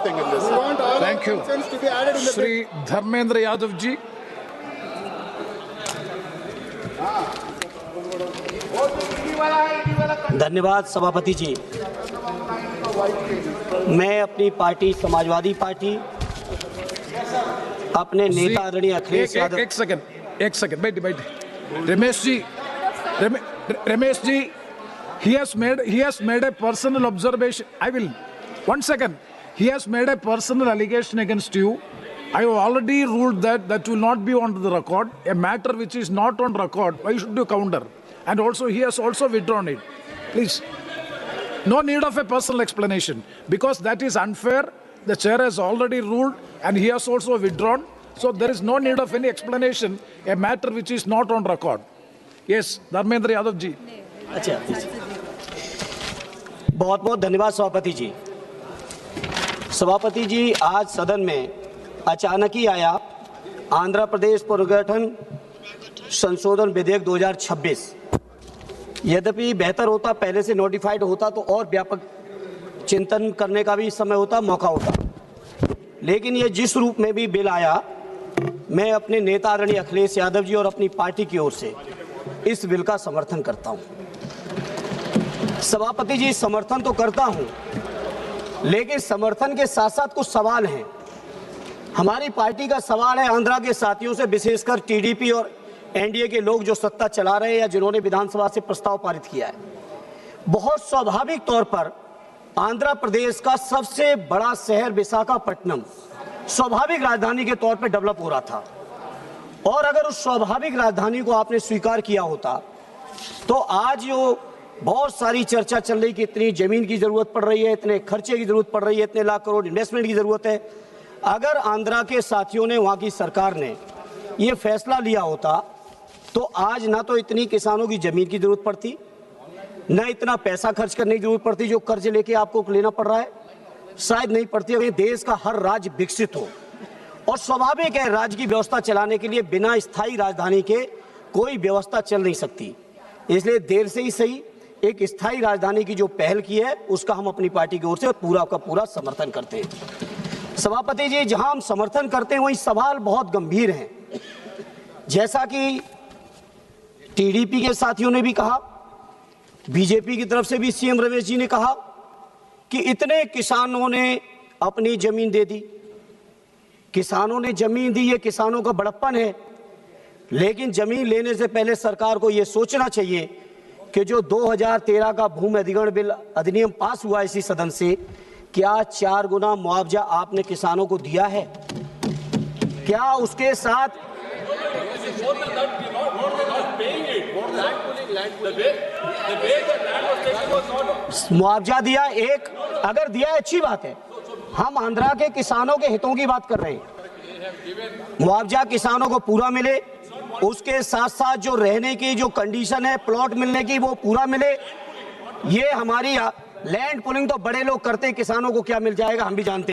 right thing in this. We want all Thank you. options to be added in the bill. Shri Dharmendra Yadav ji. धन्यवाद सभापति जी। मैं अपनी party Samajwadi party अपने नेता आदरणीय अखिलेश यादव। एक सेकंड बैठे Ramesh ji he has made a personal observation. I will 1 second. He has made a personal allegation against you. I have already ruled that will not be on the record. A matter which is not on record, why should you counter? And also he has also withdrawn it. Please, no need of a personal explanation because that is unfair. The chair has already ruled and he has also withdrawn. So there is no need of any explanation. A matter which is not on record. Yes, Dharmendra Yadav ji. अच्छा, बहुत बहुत धन्यवाद सभापति जी। सभापति जी, आज सदन में अचानक ही आया आंध्र प्रदेश पुनर्गठन संशोधन विधेयक 2026। यद्यपि बेहतर होता पहले से नोटिफाइड होता तो और व्यापक चिंतन करने का भी समय होता, मौका होता, लेकिन ये जिस रूप में भी बिल आया, मैं अपने नेता आदरणीय अखिलेश यादव जी और अपनी पार्टी की ओर से इस बिल का समर्थन करता हूं। सभापति जी, समर्थन तो करता हूं, लेकिन समर्थन के साथ साथ कुछ सवाल हैं। हमारी पार्टी का सवाल है आंध्रा के साथियों से, विशेषकर टीडीपी और एनडीए के लोग जो सत्ता चला रहे हैं या जिन्होंने विधानसभा से प्रस्ताव पारित किया है। बहुत स्वाभाविक तौर पर आंध्र प्रदेश का सबसे बड़ा शहर विशाखापट्टनम स्वाभाविक राजधानी के तौर पर डेवलप हो रहा था, और अगर उस स्वाभाविक राजधानी को आपने स्वीकार किया होता तो आज जो बहुत सारी चर्चा चल रही कि इतनी जमीन की जरूरत पड़ रही है, इतने खर्चे की जरूरत पड़ रही है, इतने लाख करोड़ इन्वेस्टमेंट की जरूरत है, अगर आंध्रा के साथियों ने, वहां की सरकार ने ये फैसला लिया होता तो आज ना तो इतनी किसानों की जमीन की जरूरत पड़ती, ना इतना पैसा खर्च करने की जरूरत पड़ती जो कर्ज लेके आपको लेना पड़ रहा है, शायद नहीं पड़ती अगर देश का हर राज्य विकसित हो। और स्वाभाविक है, राज्य की व्यवस्था चलाने के लिए बिना स्थायी राजधानी के कोई व्यवस्था चल नहीं सकती, इसलिए देर से ही सही एक स्थायी राजधानी की जो पहल की है उसका हम अपनी पार्टी की ओर से पूरा का पूरा समर्थन करते हैं। सभापति जी, जहां हम समर्थन करते हैं वहीं सवाल बहुत गंभीर हैं। जैसा कि टीडीपी के साथियों ने भी कहा, बीजेपी की तरफ से भी सीएम रमेश जी ने कहा कि इतने किसानों ने अपनी जमीन दे दी, किसानों ने जमीन दी, ये किसानों का बड़प्पन है, लेकिन जमीन लेने से पहले सरकार को यह सोचना चाहिए कि जो 2013 का भूमि अधिग्रहण बिल अधिनियम पास हुआ इसी सदन से, क्या 4 गुना मुआवजा आपने किसानों को दिया है? क्या उसके साथ मुआवजा दिया? एक अगर दिया अच्छी बात है, हम आंध्रा के किसानों के हितों की बात कर रहे हैं। मुआवजा किसानों को पूरा मिले, उसके साथ साथ जो रहने की जो कंडीशन है प्लॉट मिलने की वो पूरा मिले। ये हमारी लैंड पुलिंग तो बड़े लोग करते हैं, किसानों को क्या मिल जाएगा हम भी जानते हैं।